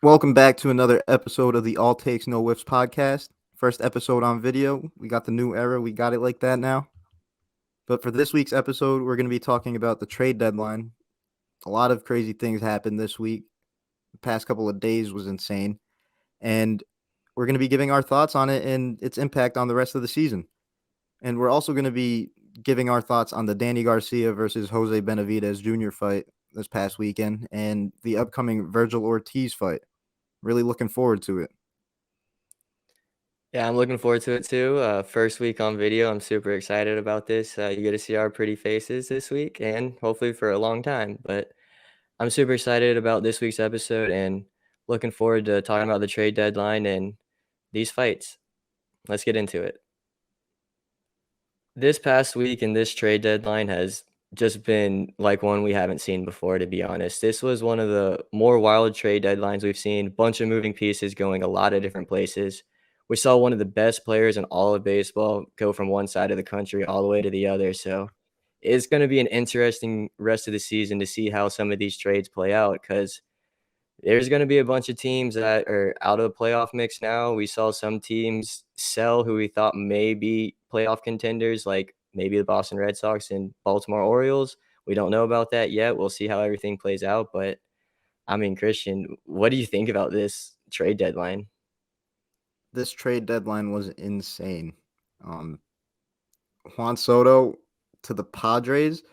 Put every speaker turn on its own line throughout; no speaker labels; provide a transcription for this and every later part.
Welcome back to another episode of the All Takes No Whiffs podcast. First episode on video. We got the new era. We got it like that now. But for this week's episode, we're going to be talking about the trade deadline. A lot of crazy things happened this week. The past couple of days was insane. And we're going to be giving our thoughts on it and its impact on the rest of the season. And we're also going to be giving our thoughts on the Danny Garcia versus Jose Benavidez Jr. fight this past weekend and the upcoming Vergil Ortiz fight. Really looking forward to it.
Yeah, I'm looking forward to it too. First week on video. I'm super excited about this. You get to see our pretty faces this week and hopefully for a long time. But I'm super excited about this week's episode and looking forward to talking about the trade deadline and these fights. Let's get into it. This past week and this trade deadline has just been like one we haven't seen before, to be honest. This was one of the more wild trade deadlines we've seen. Bunch of moving pieces going a lot of different places. We saw one of the best players in all of baseball go from one side of the country all the way to the other. So it's going to be an interesting rest of the season to see how some of these trades play out because there's going to be a bunch of teams that are out of the playoff mix now. We saw some teams sell who we thought may be playoff contenders, like maybe the Boston Red Sox and Baltimore Orioles. We don't know about that yet. We'll see how everything plays out. But, I mean, Christian, what do you think about this trade deadline?
This trade deadline was insane. Juan Soto to the Padres.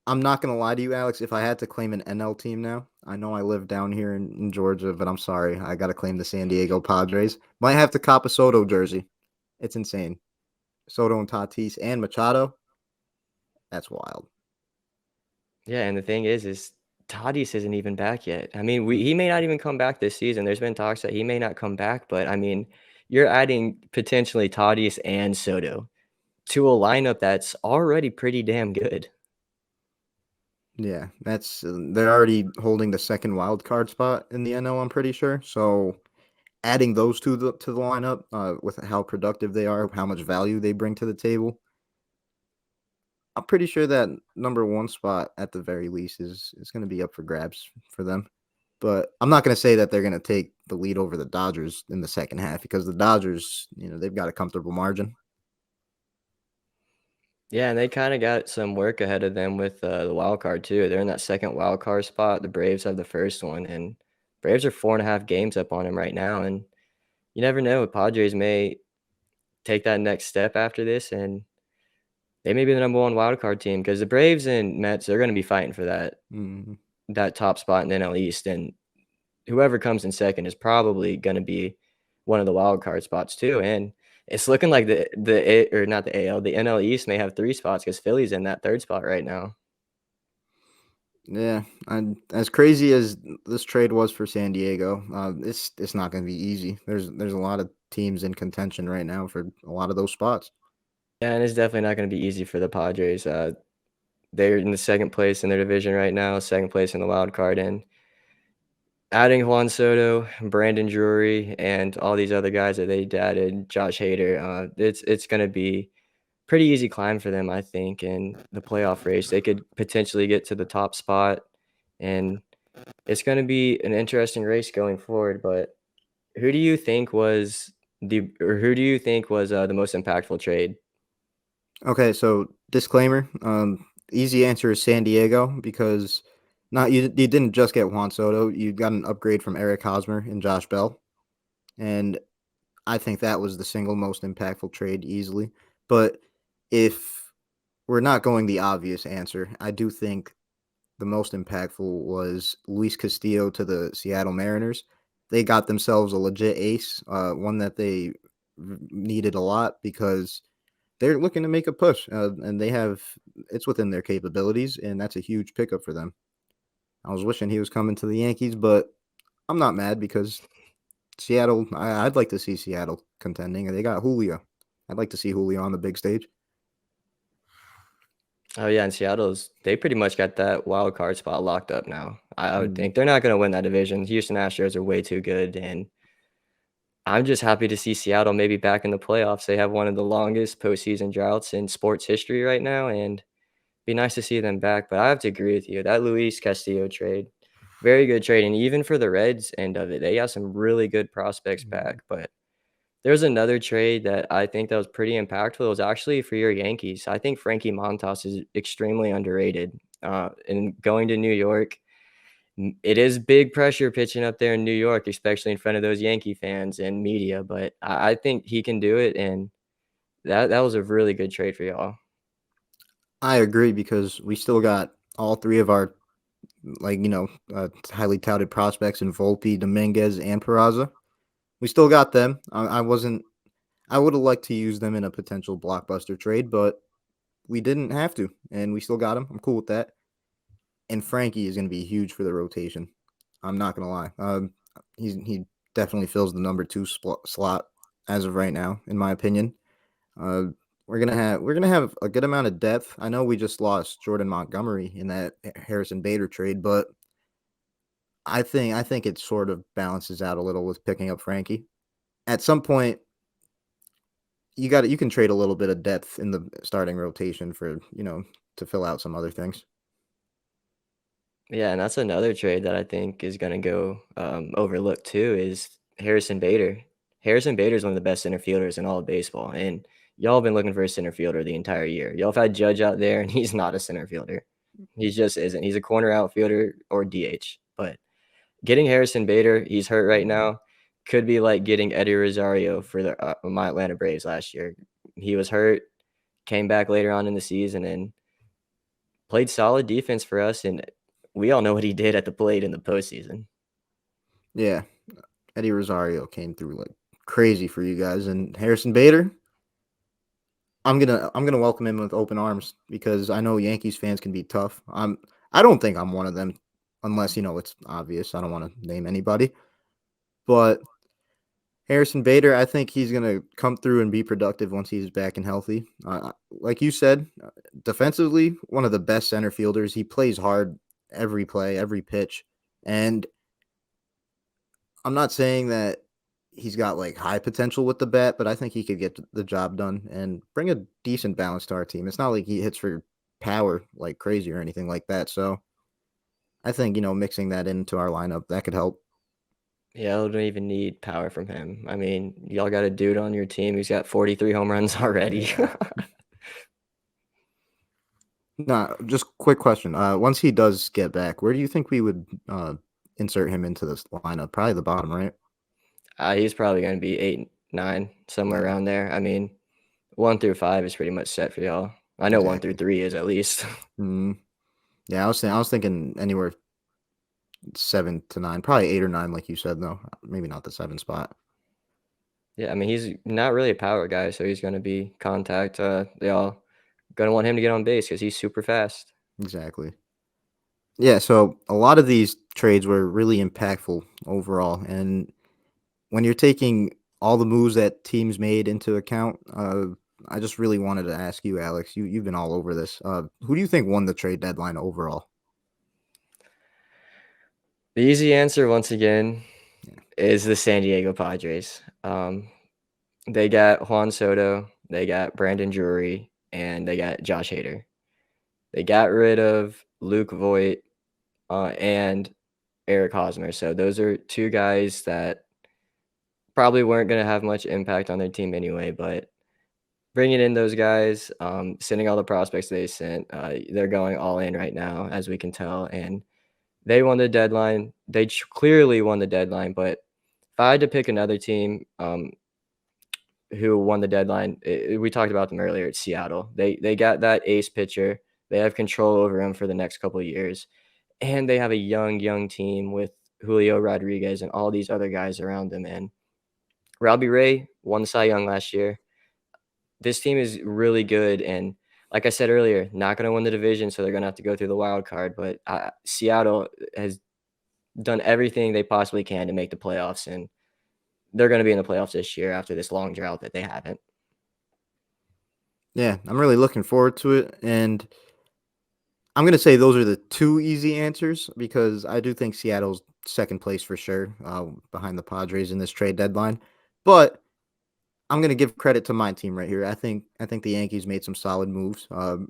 I'm not going to lie to you, Alex. If I had to claim an NL team now, I know I live down here in Georgia, but I'm sorry. I got to claim the San Diego Padres. Might have to cop a Soto jersey. It's insane. Soto and Tatis and Machado. That's wild.
Yeah, and the thing is Tatis isn't even back yet. I mean, he may not even come back this season. There's been talks that he may not come back, but I mean, you're adding potentially Tatis and Soto to a lineup that's already pretty damn good.
Yeah, that's they're already holding the second wild card spot in the NL, I'm pretty sure. So adding those two to the lineup with how productive they are, how much value they bring to the table, I'm pretty sure that number one spot at the very least is going to be up for grabs for them. But I'm not going to say that they're going to take the lead over the Dodgers in the second half because the Dodgers, they've got a comfortable margin.
Yeah, and they kind of got some work ahead of them with the wild card too. They're in that second wild card spot. The Braves have the first one, and Braves are 4.5 games up on them right now. And you never know, Padres may take that next step after this, and they may be the number one wild card team because the Braves and Mets are going to be fighting for that top spot in the NL East, and whoever comes in second is probably going to be one of the wild card spots too. And it's looking like the NL East may have 3 spots because Philly's in that third spot right now.
Yeah, and as crazy as this trade was for San Diego, it's not going to be easy. There's a lot of teams in contention right now for a lot of those spots.
Yeah, and it's definitely not going to be easy for the Padres. They're in the second place in their division right now, second place in the wild card, and adding Juan Soto, Brandon Drury, and all these other guys that they added, Josh Hader, it's going to be pretty easy climb for them, I think, in the playoff race. They could potentially get to the top spot, and it's going to be an interesting race going forward. But who do you think was the most impactful trade?
Okay, so disclaimer, easy answer is San Diego because you didn't just get Juan Soto, you got an upgrade from Eric Hosmer and Josh Bell, and I think that was the single most impactful trade easily. But if we're not going the obvious answer, I do think the most impactful was Luis Castillo to the Seattle Mariners. They got themselves a legit ace, one that they needed a lot because they're looking to make a push, and it's within their capabilities, and that's a huge pickup for them. I was wishing he was coming to the Yankees, but I'm not mad because Seattle, I'd like to see Seattle contending. They got Julio. I'd like to see Julio on the big stage.
Oh yeah, and they pretty much got that wild card spot locked up now. I would think they're not going to win that division. Houston Astros are way too good, and I'm just happy to see Seattle maybe back in the playoffs. They have one of the longest postseason droughts in sports history right now, and be nice to see them back. But I have to agree with you. That Luis Castillo trade Very good trade, and even for the Reds end of it, they got some really good prospects
Mhm.
back, but there's another trade that I think that was pretty impactful. It was actually for your Yankees. I think Frankie Montas is extremely underrated. And going to New York, it is big pressure pitching up there in New York, especially in front of those Yankee fans and media. But I think he can do it, and that was a really good trade for y'all.
I agree because we still got all three of our highly touted prospects in Volpe, Dominguez, and Peraza. We still got them. I wasn't. I would have liked to use them in a potential blockbuster trade, but we didn't have to, and we still got him. I'm cool with that. And Frankie is going to be huge for the rotation. I'm not going to lie. He definitely fills the number two slot as of right now, in my opinion. Uh, we're gonna have a good amount of depth. I know we just lost Jordan Montgomery in that Harrison Bader trade, but I think it sort of balances out a little with picking up Frankie. At some point, you can trade a little bit of depth in the starting rotation for to fill out some other things.
Yeah, and that's another trade that I think is gonna go, overlooked too is Harrison Bader. Harrison Bader is one of the best center fielders in all of baseball, and y'all have been looking for a center fielder the entire year. Y'all have had Judge out there, and he's not a center fielder. He just isn't. He's a corner outfielder or DH. But getting Harrison Bader, he's hurt right now, could be like getting Eddie Rosario for the my Atlanta Braves last year. He was hurt, came back later on in the season, and played solid defense for us, and we all know what he did at the plate in the postseason.
Yeah, Eddie Rosario came through like crazy for you guys, and Harrison Bader. I'm gonna welcome him with open arms because I know Yankees fans can be tough. I don't think I'm one of them, unless it's obvious. I don't want to name anybody, but Harrison Bader, I think he's gonna come through and be productive once he's back and healthy. Like you said, defensively, one of the best center fielders. He plays hard every play, every pitch, and I'm not saying that he's got like high potential with the bat, but I think he could get the job done and bring a decent balance to our team. It's not like he hits for power like crazy or anything like that. So I think mixing that into our lineup that could help.
Yeah, I don't even need power from him. I mean, y'all got a dude on your team who's got 43 home runs already.
Yeah. Nah, just quick question. Once he does get back, where do you think we would insert him into this lineup? Probably the bottom, right?
He's probably going to be 8, 9, somewhere
Yeah,
around there. I mean, 1 through 5 is pretty much set for y'all. I know 1 through
exactly.
3 is at least.
Yeah, I was thinking anywhere 7 to 9, probably 8 or 9, like you said, though. Maybe not the 7 spot.
Yeah, I mean, he's not really a power guy, so he's going to be contact. They all going to want him to get on base because he's super fast.
Exactly. Yeah, so a lot of these trades were really impactful overall, and when you're taking all the moves that teams made into account, I just really wanted to ask you, Alex. You've been all over this. Who do you think won the trade deadline overall?
The easy answer, once again,
Yeah,
is the San Diego Padres. They got Juan Soto, they got Brandon Drury, and they got Josh Hader. They got rid of Luke Voigt and Eric Hosmer. So those are two guys that probably weren't going to have much impact on their team anyway. But bringing in those guys, sending all the prospects they sent, they're going all in right now, as we can tell. And they won the deadline. They clearly won the deadline. But if I had to pick another team, who won the deadline. We talked about them earlier. It's Seattle. They got that ace pitcher. They have control over him for the next couple of years, and they have a young team with Julio Rodriguez and all these other guys around them. And Robbie Ray won the Cy Young last year. This team is really good, and like I said earlier, not going to win the division, so they're going to have to go through the wild card. But Seattle has done everything they possibly can to make the playoffs, and they're going to be in the playoffs this year after this long drought that they haven't.
yeah, I'm really looking forward to it, and I'm gonna say those are the two easy answers because I do think Seattle's second place for sure, behind the Padres in this trade deadline. But I'm gonna give credit to my team right here. I think the Yankees made some solid moves.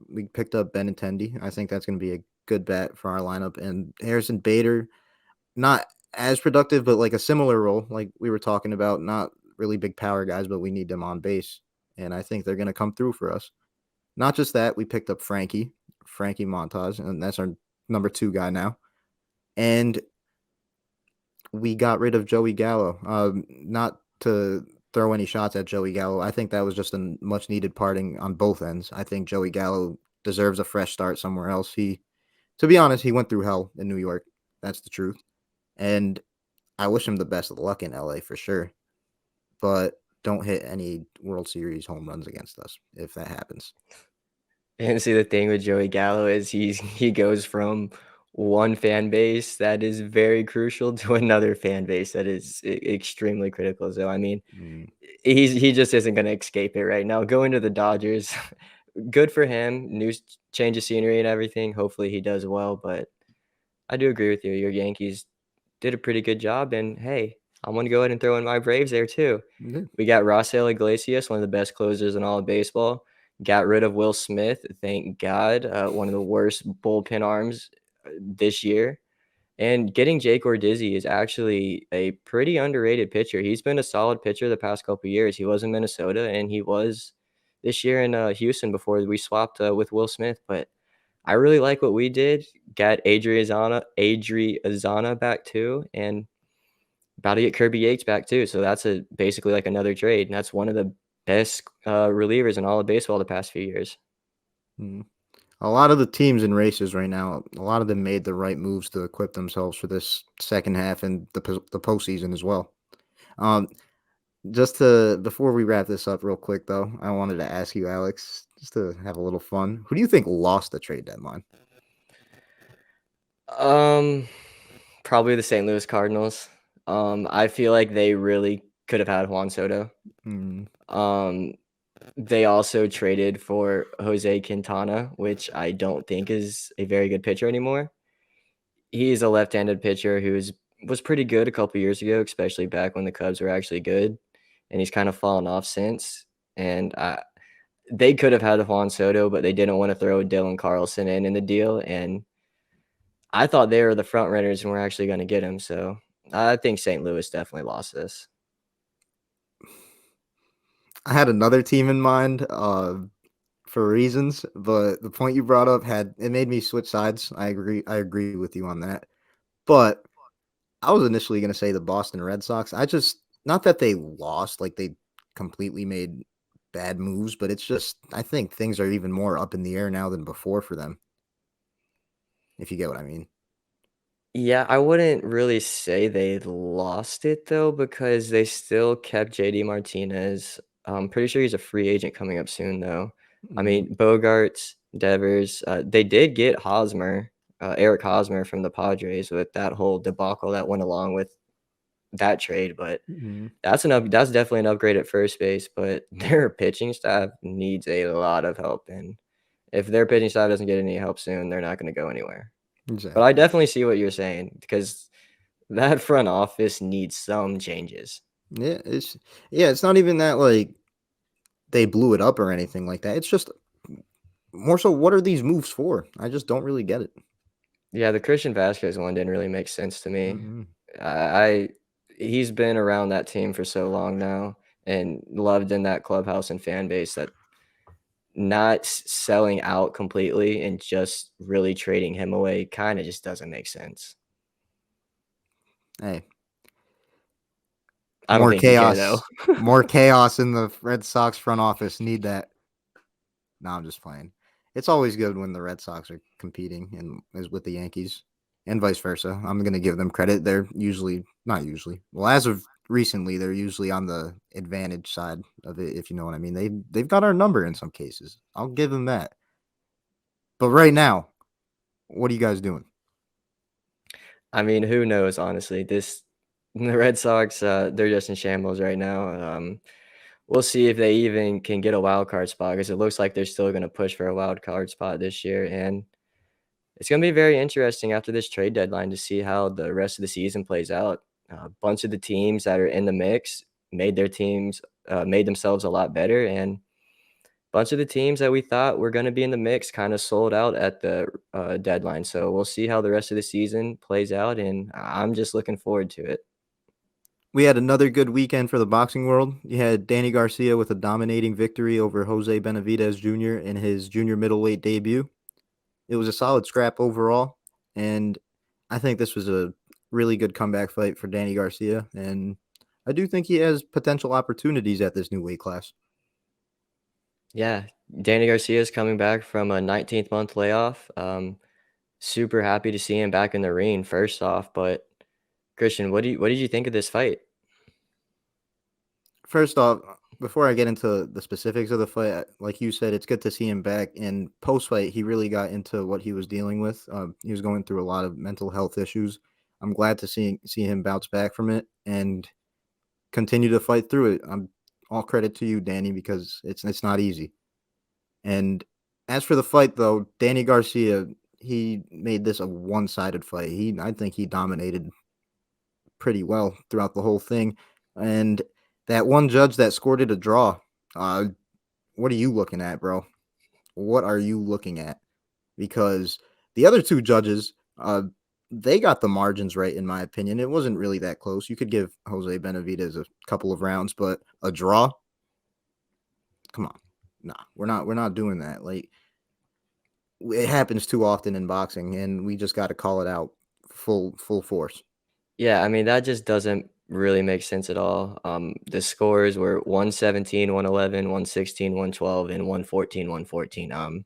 We picked up Benintendi. I think that's gonna be a good bet for our lineup. And Harrison Bader, not as productive, but like a similar role, like we were talking about. Not really big power guys, but we need them on base, and I think they're going to come through for us. Not just that, we picked up Frankie Montas, and that's our number 2 guy now. And we got rid of Joey Gallo. Not to throw any shots at Joey Gallo. I think that was just a much needed parting on both ends. I think Joey Gallo deserves a fresh start somewhere else. To be honest, he went through hell in New York. That's the truth. And I wish him the best of luck in LA for sure. But don't hit any World Series home runs against us if that happens.
And see, the thing with Joey Gallo is he goes from one fan base that is very crucial to another fan base that is extremely critical. So I mean,
Mm,
he just isn't going to escape it right now. Going to the Dodgers, good for him. New change of scenery and everything. Hopefully he does well. But I do agree with you. Your Yankees did a pretty good job. And hey, I want to go ahead and throw in my Braves there too.
yeah.
We got Rafael Iglesias, one of the best closers in all of baseball. Got rid of Will Smith, thank God, one of the worst bullpen arms this year. And getting Jake Ordizzi is actually a pretty underrated pitcher. He's been a solid pitcher the past couple of years. He was in Minnesota, and he was this year in Houston before we swapped with Will Smith. But I really like what we did. Got Adri Azana back too, and about to get Kirby Yates back too. So that's basically like another trade. And that's one of the best relievers in all of baseball the past few years.
Mm. A lot of the teams in races right now, a lot of them made the right moves to equip themselves for this second half and the postseason as well. Um, just to before we wrap this up real quick though, I wanted to ask you, Alex, just to have a little fun. Who do you think lost the trade deadline?
Um, Probably the St. Louis Cardinals. I feel like they really could have had Juan Soto.
Mm,
Um, they also traded for Jose Quintana, which I don't think is a very good pitcher anymore. He's a left-handed pitcher was pretty good a couple years ago, especially back when the Cubs were actually good, and he's kind of fallen off since. And they could have had Juan Soto, but they didn't want to throw Dylan Carlson in the deal, and I thought they were the front runners and we're actually going to get him. So I think St. Louis definitely lost this.
I had another team in mind for reasons, but the point you brought up had it made me switch sides. I agree. I agree with you on that. But I was initially going to say the Boston Red Sox. I just not that they lost, like they completely made bad moves, but it's just I think things are even more up in the air now than before for them. If you get what I mean.
Yeah, I wouldn't really say they lost it though, because they still kept JD Martinez. I'm pretty sure he's a free agent coming up soon though. I
Mm,
mean, Bogarts, Devers, they did get Hosmer, Eric Hosmer from the Padres with that whole debacle that went along with that trade, but
mm,
that's definitely an upgrade at first base, but their pitching staff needs a lot of help, and if their pitching staff doesn't get any help soon, they're not gonna go anywhere. But I
exactly.
definitely see what you're saying because that front office needs some changes.
It's not even that like they blew it up or anything like that. It's just more so what are these moves for? I just don't really get it.
Yeah, the Christian Vasquez one didn't really make sense to me.
Mm-hmm.
I he's been around that team for so long now and loved in that clubhouse and fan base that not selling out completely and just really trading him away kind of just doesn't make sense.
Hey,
I don't
more
think you care though.
chaos, more chaos in the Red Sox front office. Need that. No, I'm just playing. It's always good when the Red Sox are competing and is with the Yankees and vice versa. I'm going to give them credit. They're usually not usually. Well, as of recently, they're usually on the advantage side of it, if you know what I mean. They've got our number in some cases. I'll give them that. But right now, what are you guys doing?
I mean, who knows, honestly. The Red Sox, they're just in shambles right now. We'll see if they even can get a wild card spot because it looks like they're still going to push for a wild card spot this year. And it's going to be very interesting after this trade deadline to see how the rest of the season plays out. A bunch of the teams that are in the mix made themselves a lot better. And bunch of the teams that we thought were going to be in the mix kind of sold out at the deadline. So we'll see how the rest of the season plays out, and I'm just looking forward to it.
We had another good weekend for the boxing world. You had Danny Garcia with a dominating victory over Jose Benavidez Jr. in his junior middleweight debut. It was a solid scrap overall, and I think this was a really good comeback fight for Danny Garcia, and I do think he has potential opportunities at this new weight class.
Yeah, Danny Garcia is coming back from a 19th month layoff. Super happy to see him back in the ring, first off. But Christian, what did you think of this fight?
First off, before I get into the specifics of the fight, like you said, it's good to see him back. And post fight, he really got into what he was dealing with. He was going through a lot of mental health issues. I'm glad to see him bounce back from it and continue to fight through it. I'm all credit to you, Danny, because it's not easy. And as for the fight, though, Danny Garcia, he made this a one-sided fight. I think he dominated pretty well throughout the whole thing. And that one judge that scored it a draw, uh, what are you looking at, bro? What are you looking at? Because the other two judges, they got the margins right, in my opinion. It wasn't really that close. You could give Jose Benavidez a couple of rounds, but a draw? Come on. Nah, we're not doing that. Like, it happens too often in boxing, and we just got to call it out full force.
Yeah, I mean, that just doesn't really make sense at all. The scores were 117, 111, 116, 112, and 114, 114.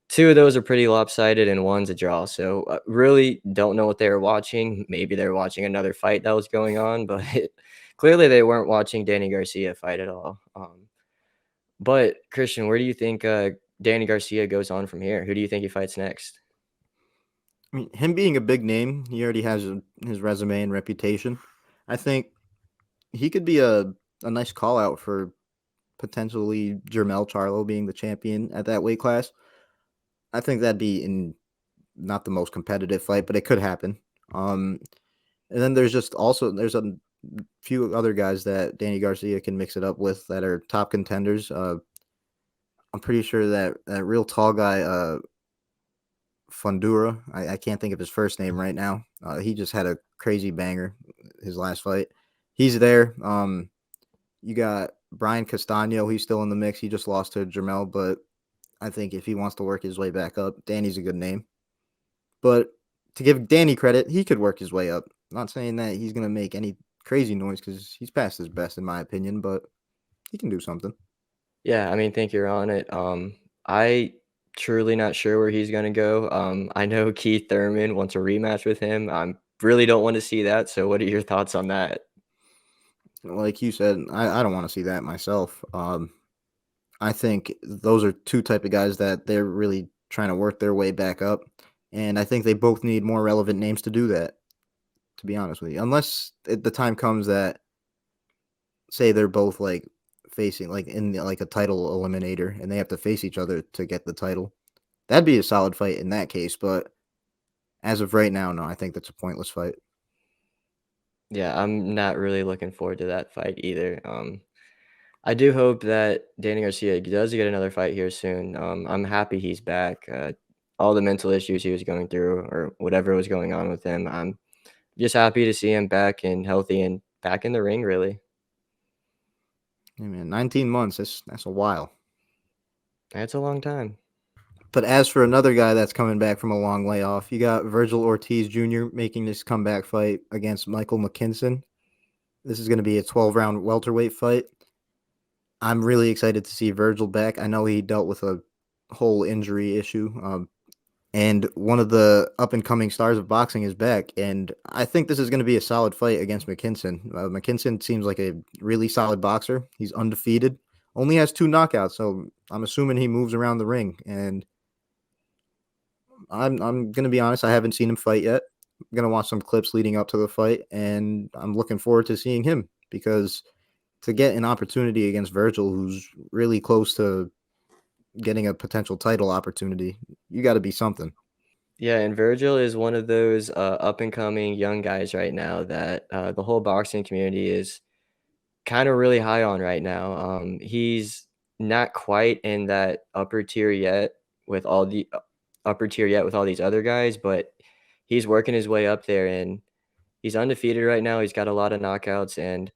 Two of those are pretty lopsided, and one's a draw. So really don't know what they were watching. Maybe they were watching another fight that was going on, but clearly they weren't watching Danny Garcia fight at all. But Christian, where do you think Danny Garcia goes on from here? Who do you think he fights next?
I mean, him being a big name, he already has his resume and reputation. I think he could be a nice call out for potentially Jermell Charlo being the champion at that weight class. I think that'd be in not the most competitive fight, but it could happen. Um, and then there's a few other guys that Danny Garcia can mix it up with that are top contenders. I'm pretty sure that real tall guy, Fundura. I can't think of his first name right now. He just had a crazy banger his last fight. He's there. You got Brian Castano. He's still in the mix. He just lost to Jermell, but I think if he wants to work his way back up, Danny's a good name. But to give Danny credit, he could work his way up. Not saying that he's going to make any crazy noise because he's past his best, in my opinion, but he can do something.
Yeah, I mean, think you're on it. I truly not sure where he's gonna go. I know Keith Thurman wants a rematch with him. I really don't want to see that. So, what are your thoughts on that?
Like you said, I don't want to see that myself. I think those are two type of guys that they're really trying to work their way back up. And I think they both need more relevant names to do that, to be honest with you. Unless the time comes that, say, they're both like facing like in like a title eliminator and they have to face each other to get the title. That'd be a solid fight in that case. But as of right now, no, I think that's a pointless fight.
Yeah, I'm not really looking forward to that fight either. I do hope that Danny Garcia does get another fight here soon. I'm happy he's back. All the mental issues he was going through, or whatever was going on with him, I'm just happy to see him back and healthy and back in the ring. Really,
Hey man, 19 months. That's a while.
that's a long time.
But as for another guy that's coming back from a long layoff, you got Vergil Ortiz Jr. making this comeback fight against Michael McKinson. This is going to be a 12-round welterweight fight. I'm really excited to see Vergil back. I know he dealt with a whole injury issue, and one of the up-and-coming stars of boxing is back, and I think this is going to be a solid fight against McKinson. McKinson seems like a really solid boxer. He's undefeated, only has 2 knockouts, so I'm assuming he moves around the ring, and I'm gonna be honest. I haven't seen him fight yet. I'm gonna watch some clips leading up to the fight, and I'm looking forward to seeing him because to get an opportunity against Vergil, who's really close to getting a potential title opportunity, you got to be something.
Yeah, and Virgil is one of those up and coming young guys right now that the whole boxing community is kind of really high on right now. He's not quite in that upper tier yet with all the upper tier yet with all these other guys, but he's working his way up there and he's undefeated right now. He's got a lot of knockouts and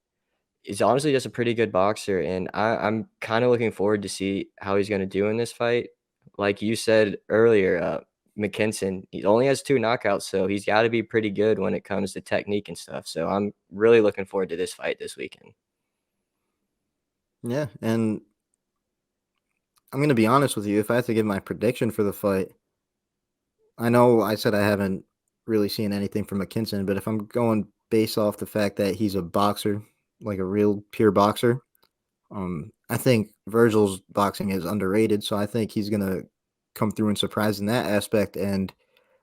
he's honestly just a pretty good boxer. And I'm kind of looking forward to see how he's going to do in this fight. Like you said earlier, McKinson, he only has 2 knockouts, so he's got to be pretty good when it comes to technique and stuff. So I'm really looking forward to this fight this weekend.
Yeah, and I'm gonna be honest with you. If I had to give my prediction for the fight, I know I said I haven't really seen anything from McKinson, but if I'm going based off the fact that he's a boxer, like a real pure boxer, I think Vergil's boxing is underrated. So I think he's gonna come through and surprise in that aspect. And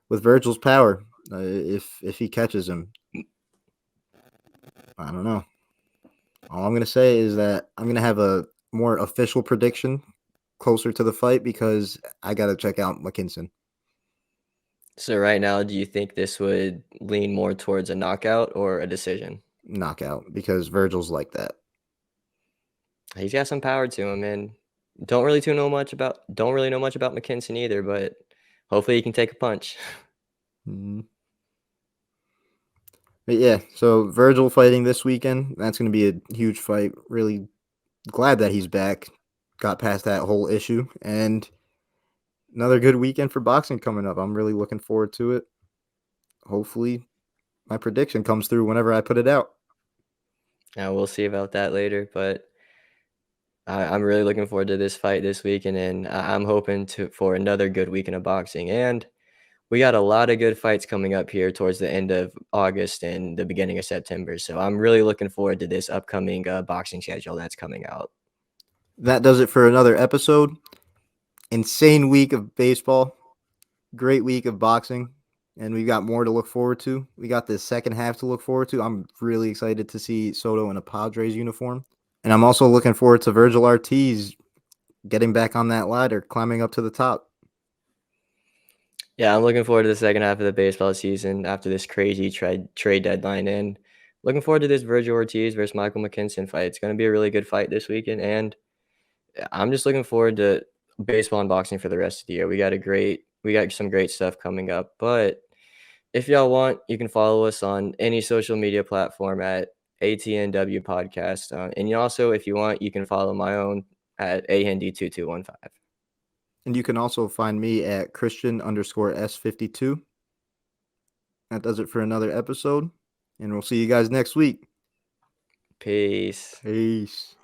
with Vergil's power, if he catches him, I don't know. All I'm gonna say is that I'm gonna have a more official prediction closer to the fight because I gotta check out McKinson
So right now, do you think this would lean more towards a knockout or a decision?
knockout because Vergil's like that.
He's got some power to him, and don't really know much about McKinson either, but hopefully he can take a punch.
Mhm. But yeah, so Vergil fighting this weekend. That's going to be a huge fight. Really glad that he's back. Got past that whole issue, and another good weekend for boxing coming up. I'm really looking forward to it. Hopefully, my prediction comes through whenever I put it out.
We'll see about that later, but I'm really looking forward to this fight this weekend, and I'm hoping for another good weekend of boxing. And we got a lot of good fights coming up here towards the end of August and the beginning of September. So I'm really looking forward to this upcoming boxing schedule that's coming out.
That does it for another episode. Insane week of baseball. Great week of boxing. And we've got more to look forward to. We got the second half to look forward to. I'm really excited to see Soto in a Padres uniform. And I'm also looking forward to Vergil Ortiz getting back on that ladder, climbing up to the top.
Yeah, I'm looking forward to the second half of the baseball season after this crazy trade deadline. And looking forward to this Vergil Ortiz versus Michael McKinson fight. It's going to be a really good fight this weekend. And I'm just looking forward to baseball and boxing for the rest of the year. We got some great stuff coming up. But if y'all want, you can follow us on any social media platform at ATNW Podcast. And you also, if you want, you can follow my own at ahandy2215.
And you can also find me at Christian_S52. That does it for another episode. And we'll see you guys next week.
Peace.
Peace.